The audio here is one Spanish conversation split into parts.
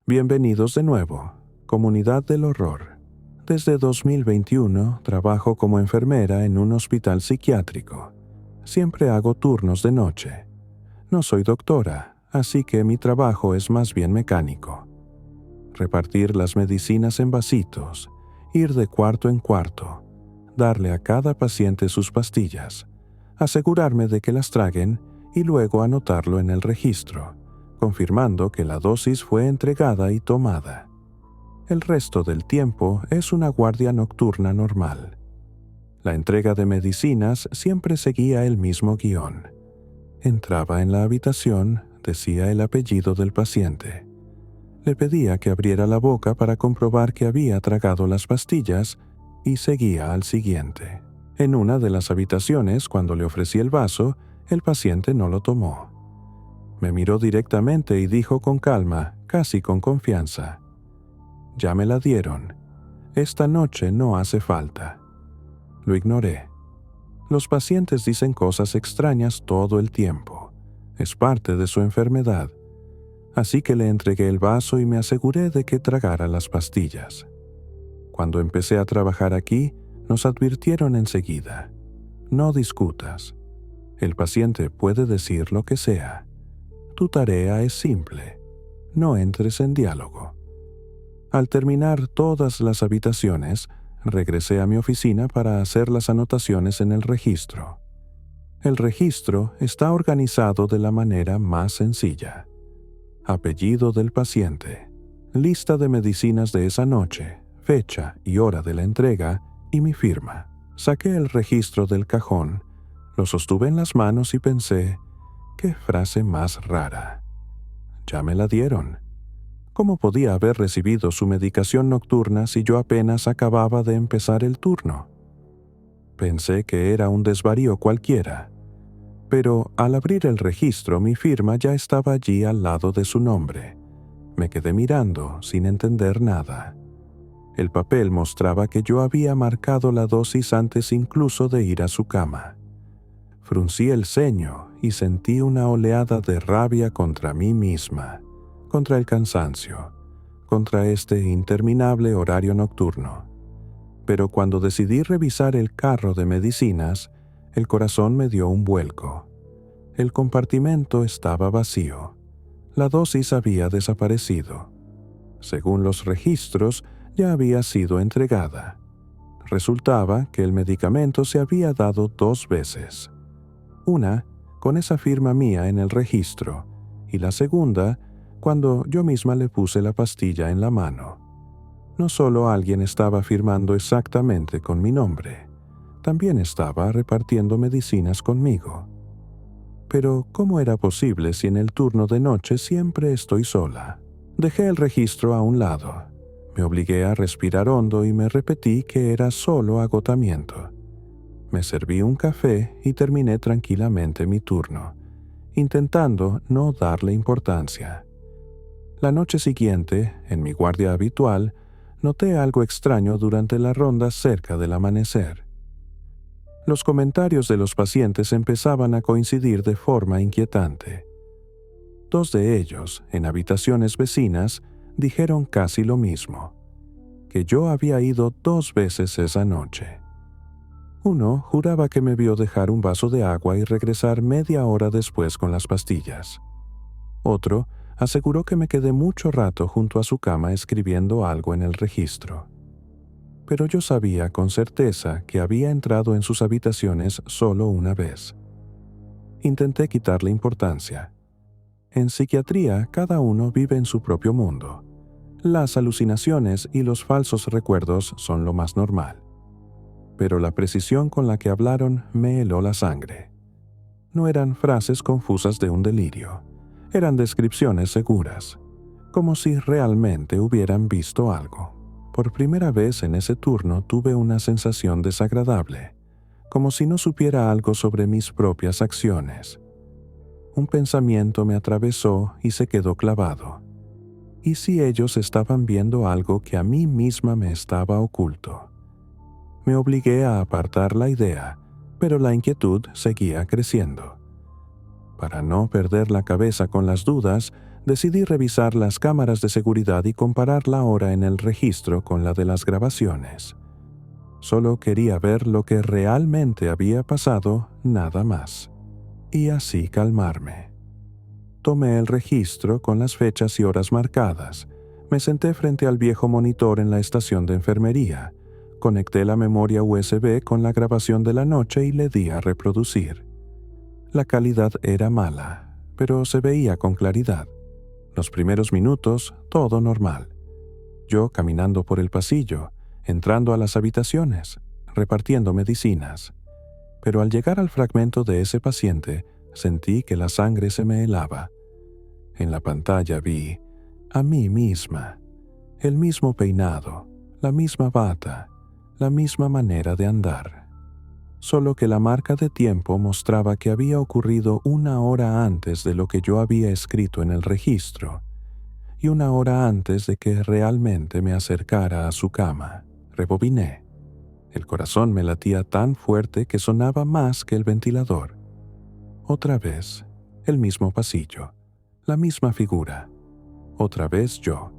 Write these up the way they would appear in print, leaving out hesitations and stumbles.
Bienvenidos de nuevo, Comunidad del Horror. Desde 2021 trabajo como enfermera en un hospital psiquiátrico. Siempre hago turnos de noche. No soy doctora, así que mi trabajo es más bien mecánico. Repartir las medicinas en vasitos, ir de cuarto en cuarto, darle a cada paciente sus pastillas, asegurarme de que las traguen y luego anotarlo en el registro, confirmando que la dosis fue entregada y tomada. El resto del tiempo es una guardia nocturna normal. La entrega de medicinas siempre seguía el mismo guión. Entraba en la habitación, decía el apellido del paciente. Le pedía que abriera la boca para comprobar que había tragado las pastillas y seguía al siguiente. En una de las habitaciones, cuando le ofrecí el vaso, el paciente no lo tomó. Me miró directamente y dijo con calma, casi con confianza: «Ya me la dieron. Esta noche no hace falta». Lo ignoré. Los pacientes dicen cosas extrañas todo el tiempo. Es parte de su enfermedad. Así que le entregué el vaso y me aseguré de que tragara las pastillas. Cuando empecé a trabajar aquí, nos advirtieron enseguida: «No discutas. El paciente puede decir lo que sea. Tu tarea es simple. No entres en diálogo». Al terminar todas las habitaciones, regresé a mi oficina para hacer las anotaciones en el registro. El registro está organizado de la manera más sencilla. Apellido del paciente, lista de medicinas de esa noche, fecha y hora de la entrega y mi firma. Saqué el registro del cajón, lo sostuve en las manos y pensé: «¿Qué frase más rara? Ya me la dieron». ¿Cómo podía haber recibido su medicación nocturna si yo apenas acababa de empezar el turno? Pensé que era un desvarío cualquiera, pero al abrir el registro mi firma ya estaba allí al lado de su nombre. Me quedé mirando sin entender nada. El papel mostraba que yo había marcado la dosis antes incluso de ir a su cama. Fruncí el ceño y sentí una oleada de rabia contra mí misma, contra el cansancio, contra este interminable horario nocturno. Pero cuando decidí revisar el carro de medicinas, el corazón me dio un vuelco. El compartimento estaba vacío. La dosis había desaparecido. Según los registros, ya había sido entregada. Resultaba que el medicamento se había dado 2 veces. Una, con esa firma mía en el registro, y la segunda, cuando yo misma le puse la pastilla en la mano. No solo alguien estaba firmando exactamente con mi nombre, también estaba repartiendo medicinas conmigo. Pero, ¿cómo era posible si en el turno de noche siempre estoy sola? Dejé el registro a un lado. Me obligué a respirar hondo y me repetí que era solo agotamiento. Me serví un café y terminé tranquilamente mi turno, intentando no darle importancia. La noche siguiente, en mi guardia habitual, noté algo extraño durante la ronda cerca del amanecer. Los comentarios de los pacientes empezaban a coincidir de forma inquietante. 2 de ellos, en habitaciones vecinas, dijeron casi lo mismo: que yo había ido 2 veces esa noche. Uno juraba que me vio dejar un vaso de agua y regresar media hora después con las pastillas. Otro aseguró que me quedé mucho rato junto a su cama escribiendo algo en el registro. Pero yo sabía con certeza que había entrado en sus habitaciones solo una vez. Intenté quitarle importancia. En psiquiatría, cada uno vive en su propio mundo. Las alucinaciones y los falsos recuerdos son lo más normal. Pero la precisión con la que hablaron me heló la sangre. No eran frases confusas de un delirio. Eran descripciones seguras, como si realmente hubieran visto algo. Por primera vez en ese turno tuve una sensación desagradable, como si no supiera algo sobre mis propias acciones. Un pensamiento me atravesó y se quedó clavado. ¿Y si ellos estaban viendo algo que a mí misma me estaba oculto? Me obligué a apartar la idea, pero la inquietud seguía creciendo. Para no perder la cabeza con las dudas, Decidí revisar las cámaras de seguridad y comparar la hora en el registro con la de las grabaciones. Solo quería ver lo que realmente había pasado, nada más. Y así calmarme. Tomé el registro con las fechas y horas marcadas. Me senté frente al viejo monitor en la estación de enfermería. Conecté la memoria USB con la grabación de la noche y le di a reproducir. La calidad era mala, pero se veía con claridad. Los primeros minutos, todo normal. Yo caminando por el pasillo, entrando a las habitaciones, repartiendo medicinas. Pero al llegar al fragmento de ese paciente, sentí que la sangre se me helaba. En la pantalla vi a mí misma, el mismo peinado, la misma bata, la misma manera de andar. Solo que la marca de tiempo mostraba que había ocurrido 1 hora antes de lo que yo había escrito en el registro, y 1 hora antes de que realmente me acercara a su cama. Rebobiné. El corazón me latía tan fuerte que sonaba más que el ventilador. Otra vez, el mismo pasillo, la misma figura. Otra vez yo,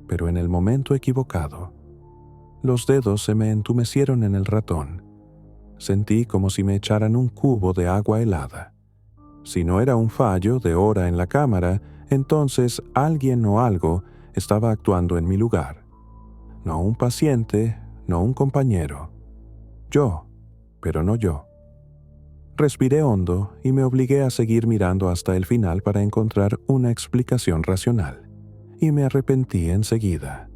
pero en el momento equivocado. Los dedos se me entumecieron en el ratón. Sentí como si me echaran un cubo de agua helada. Si no era un fallo de hora en la cámara, entonces alguien o algo estaba actuando en mi lugar. No un paciente, no un compañero. Yo, pero no yo. Respiré hondo y me obligué a seguir mirando hasta el final para encontrar una explicación racional. Y me arrepentí enseguida.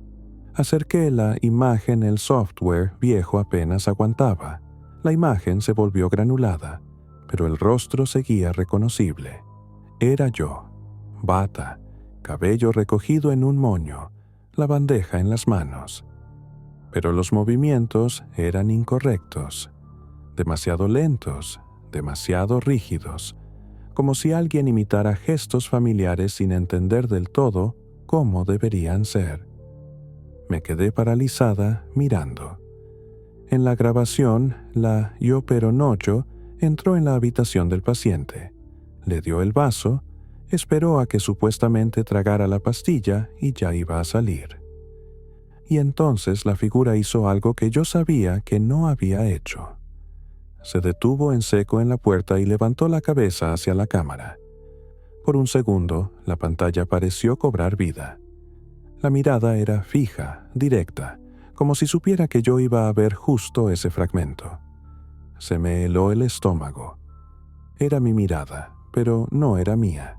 Acerqué la imagen, el software viejo apenas aguantaba. La imagen se volvió granulada, pero el rostro seguía reconocible. Era yo, bata, cabello recogido en un moño, la bandeja en las manos. Pero los movimientos eran incorrectos, demasiado lentos, demasiado rígidos, como si alguien imitara gestos familiares sin entender del todo cómo deberían ser. Me quedé paralizada mirando. En la grabación, la yo pero no yo entró en la habitación del paciente, le dio el vaso, esperó a que supuestamente tragara la pastilla y ya iba a salir. Y entonces la figura hizo algo que yo sabía que no había hecho. Se detuvo en seco en la puerta y levantó la cabeza hacia la cámara. Por un segundo, la pantalla pareció cobrar vida. La mirada era fija, directa, como si supiera que yo iba a ver justo ese fragmento. Se me heló el estómago. Era mi mirada, pero no era mía.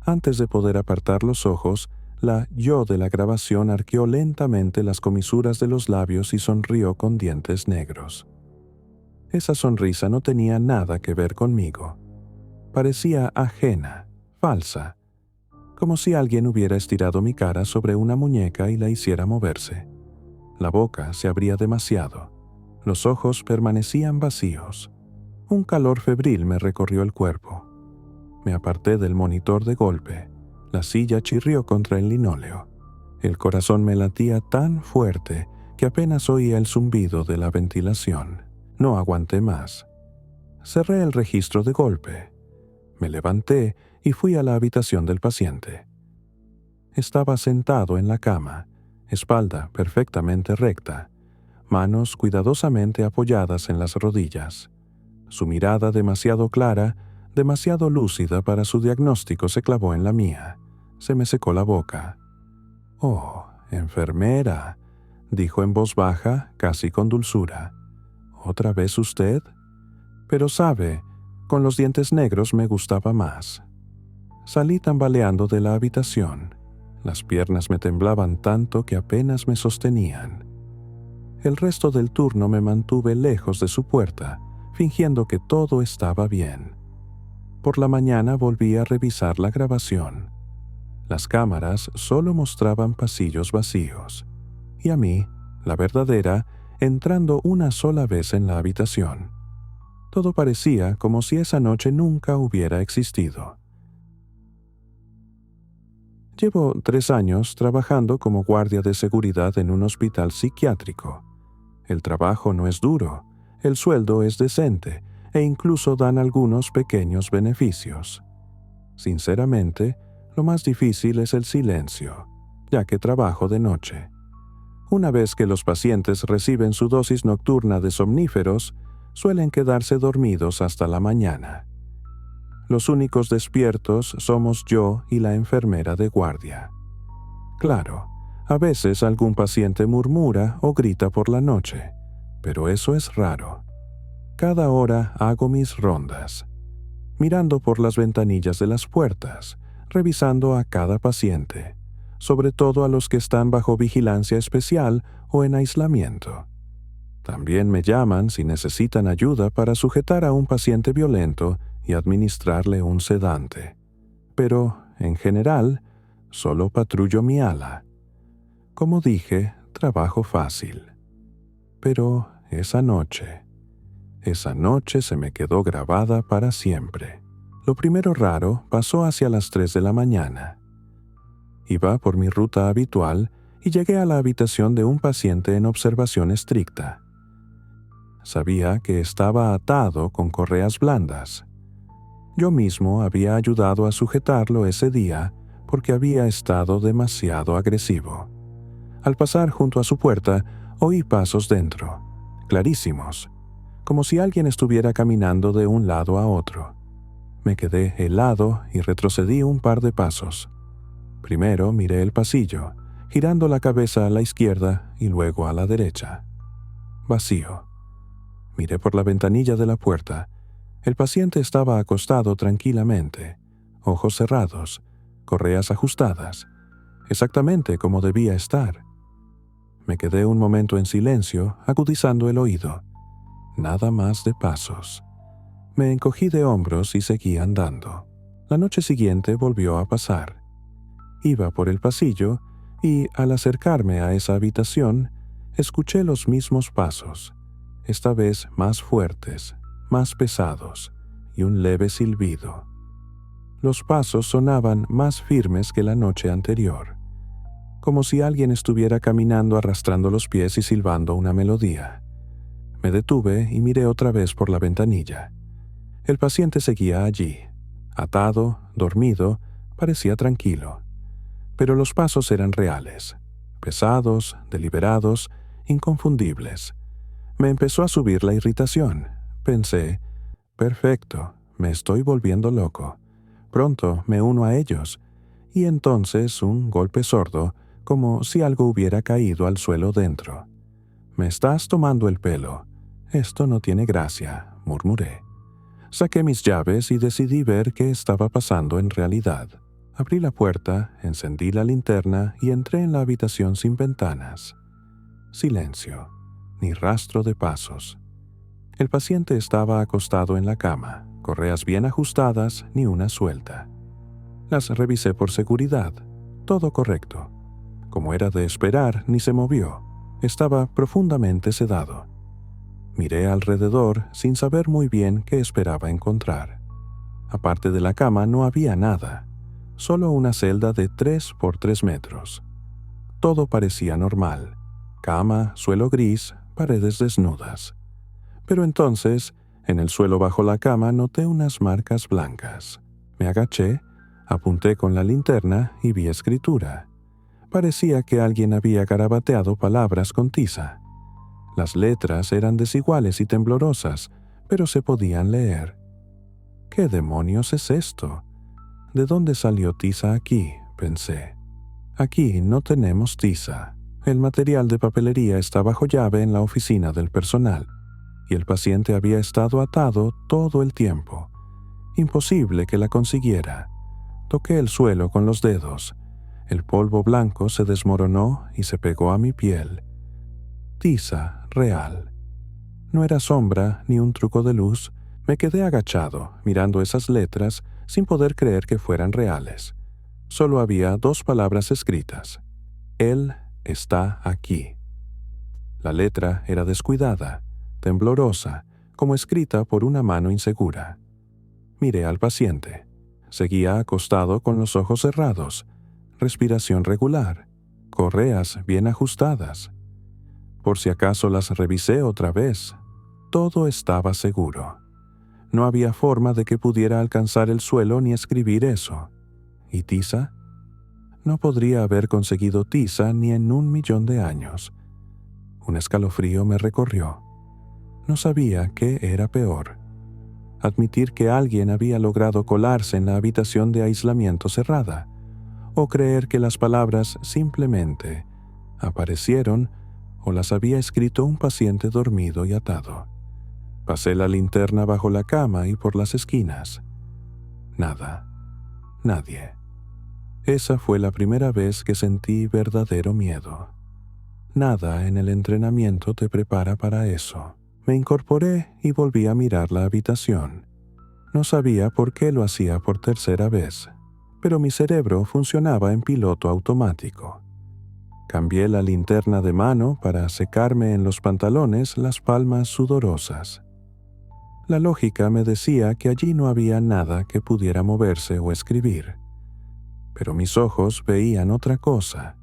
Antes de poder apartar los ojos, la yo de la grabación arqueó lentamente las comisuras de los labios y sonrió con dientes negros. Esa sonrisa no tenía nada que ver conmigo. Parecía ajena, falsa, como si alguien hubiera estirado mi cara sobre una muñeca y la hiciera moverse. La boca se abría demasiado. Los ojos permanecían vacíos. Un calor febril me recorrió el cuerpo. Me aparté del monitor de golpe. La silla chirrió contra el linóleo. El corazón me latía tan fuerte que apenas oía el zumbido de la ventilación. No aguanté más. Cerré el registro de golpe. Me levanté y fui a la habitación del paciente. Estaba sentado en la cama, espalda perfectamente recta, manos cuidadosamente apoyadas en las rodillas. Su mirada demasiado clara, demasiado lúcida para su diagnóstico se clavó en la mía. Se me secó la boca. «Oh, enfermera», dijo en voz baja, casi con dulzura. «¿Otra vez usted? Pero sabe, con los dientes negros me gustaba más». Salí tambaleando de la habitación. Las piernas me temblaban tanto que apenas me sostenían. El resto del turno me mantuve lejos de su puerta, fingiendo que todo estaba bien. Por la mañana volví a revisar la grabación. Las cámaras solo mostraban pasillos vacíos, y a mí, la verdadera, entrando una sola vez en la habitación. Todo parecía como si esa noche nunca hubiera existido. Llevo 3 años trabajando como guardia de seguridad en un hospital psiquiátrico. El trabajo no es duro, el sueldo es decente e incluso dan algunos pequeños beneficios. Sinceramente, Lo más difícil es el silencio, ya que trabajo de noche. Una vez que los pacientes reciben su dosis nocturna de somníferos, suelen quedarse dormidos hasta la mañana. Los únicos despiertos somos yo y la enfermera de guardia. Claro, a veces algún paciente murmura o grita por la noche, pero eso es raro. Cada hora hago mis rondas, mirando por las ventanillas de las puertas, revisando a cada paciente, sobre todo a los que están bajo vigilancia especial o en aislamiento. También me llaman si necesitan ayuda para sujetar a un paciente violento y administrarle un sedante. Pero, en general, solo patrullo mi ala. Como dije, trabajo fácil. Pero esa noche se me quedó grabada para siempre. Lo primero raro pasó hacia las 3 de la mañana. Iba por mi ruta habitual y llegué a la habitación de un paciente en observación estricta. Sabía que estaba atado con correas blandas. Yo mismo había ayudado a sujetarlo ese día porque había estado demasiado agresivo. Al pasar junto a su puerta, oí pasos dentro, clarísimos, como si alguien estuviera caminando de un lado a otro. Me quedé helado y retrocedí un par de pasos. Primero miré el pasillo, girando la cabeza a la izquierda y luego a la derecha. Vacío. Miré por la ventanilla de la puerta. El paciente estaba acostado tranquilamente, ojos cerrados, correas ajustadas, exactamente como debía estar. Me quedé un momento en silencio, agudizando el oído. Nada más de pasos. Me encogí de hombros y seguí andando. La noche siguiente volvió a pasar. Iba por el pasillo y, al acercarme a esa habitación, escuché los mismos pasos, esta vez más fuertes, más pesados, y un leve silbido. Los pasos sonaban más firmes que la noche anterior, como si alguien estuviera caminando arrastrando los pies y silbando una melodía. Me detuve y miré otra vez por la ventanilla. El paciente seguía allí, atado, dormido, parecía tranquilo. Pero los pasos eran reales, pesados, deliberados, inconfundibles. Me empezó a subir la irritación. Pensé, perfecto, me estoy volviendo loco. Pronto me uno a ellos. Y entonces un golpe sordo, como si algo hubiera caído al suelo dentro. «Me estás tomando el pelo. Esto no tiene gracia», murmuré. Saqué mis llaves y decidí ver qué estaba pasando en realidad. Abrí la puerta, encendí la linterna y entré en la habitación sin ventanas. Silencio, ni rastro de pasos. El paciente estaba acostado en la cama, correas bien ajustadas, ni una suelta. Las revisé por seguridad, todo correcto. Como era de esperar, ni se movió. Estaba profundamente sedado. Miré alrededor sin saber muy bien qué esperaba encontrar. Aparte de la cama no había nada, solo una celda de 3 por 3 metros. Todo parecía normal: cama, suelo gris, paredes desnudas. Pero entonces, en el suelo bajo la cama noté unas marcas blancas. Me agaché, apunté con la linterna y vi escritura. Parecía que alguien había garabateado palabras con tiza. Las letras eran desiguales y temblorosas, pero se podían leer. ¿Qué demonios es esto? ¿De dónde salió tiza aquí?, pensé. Aquí no tenemos tiza. El material de papelería está bajo llave en la oficina del personal, y el paciente había estado atado todo el tiempo. Imposible que la consiguiera. Toqué el suelo con los dedos. El polvo blanco se desmoronó y se pegó a mi piel. Tiza real. No era sombra ni un truco de luz. Me quedé agachado, mirando esas letras, sin poder creer que fueran reales. Solo había 2 palabras escritas. Él está aquí. La letra era descuidada, temblorosa, como escrita por una mano insegura. Miré al paciente. Seguía acostado con los ojos cerrados, respiración regular, correas bien ajustadas. Por si acaso las revisé otra vez. Todo estaba seguro. No había forma de que pudiera alcanzar el suelo ni escribir eso. ¿Y tiza? No podría haber conseguido tiza ni en 1.000.000 de años. Un escalofrío me recorrió. No sabía qué era peor: admitir que alguien había logrado colarse en la habitación de aislamiento cerrada, o creer que las palabras simplemente aparecieron o las había escrito un paciente dormido y atado. Pasé la linterna bajo la cama y por las esquinas. Nada. Nadie. Esa fue la primera vez que sentí verdadero miedo. Nada en el entrenamiento te prepara para eso. Me incorporé y volví a mirar la habitación. No sabía por qué lo hacía por tercera vez, pero mi cerebro funcionaba en piloto automático. Cambié la linterna de mano para secarme en los pantalones las palmas sudorosas. La lógica me decía que allí no había nada que pudiera moverse o escribir. Pero mis ojos veían otra cosa.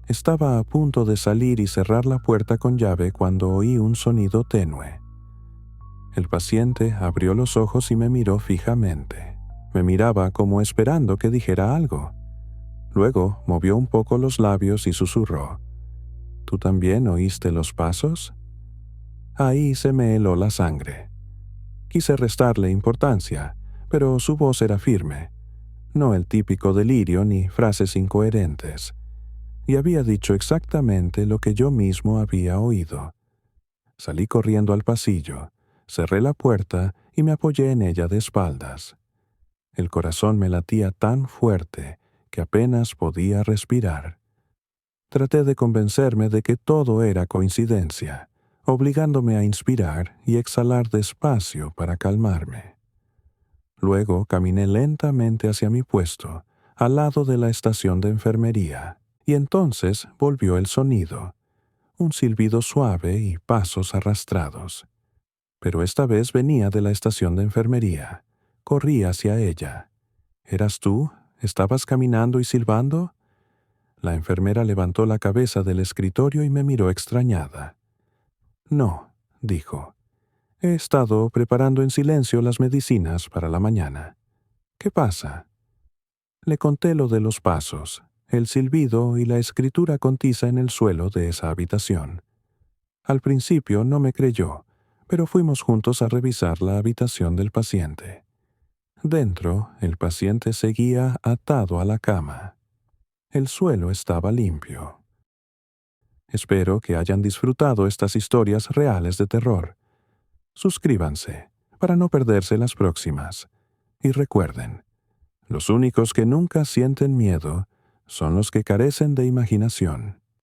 Estaba a punto de salir y cerrar la puerta con llave cuando oí un sonido tenue. El paciente abrió los ojos y me miró fijamente. Me miraba como esperando que dijera algo. Luego movió un poco los labios y susurró: ¿Tú también oíste los pasos? Ahí se me heló la sangre. Quise restarle importancia, pero su voz era firme, no el típico delirio ni frases incoherentes, y había dicho exactamente lo que yo mismo había oído. Salí corriendo al pasillo, cerré la puerta y me apoyé en ella de espaldas. El corazón me latía tan fuerte que apenas podía respirar. Traté de convencerme de que todo era coincidencia, obligándome a inspirar y exhalar despacio para calmarme. Luego caminé lentamente hacia mi puesto, al lado de la estación de enfermería, y entonces volvió el sonido, un silbido suave y pasos arrastrados. Pero esta vez venía de la estación de enfermería. Corrí hacia ella. ¿Eras tú? ¿Estabas caminando y silbando? La enfermera levantó la cabeza del escritorio y me miró extrañada. No, dijo. He estado preparando en silencio las medicinas para la mañana. ¿Qué pasa? Le conté lo de los pasos, el silbido y la escritura con tiza en el suelo de esa habitación. Al principio no me creyó, pero fuimos juntos a revisar la habitación del paciente. Dentro, el paciente seguía atado a la cama. El suelo estaba limpio. Espero que hayan disfrutado estas historias reales de terror. Suscríbanse para no perderse las próximas. Y recuerden, los únicos que nunca sienten miedo son los que carecen de imaginación.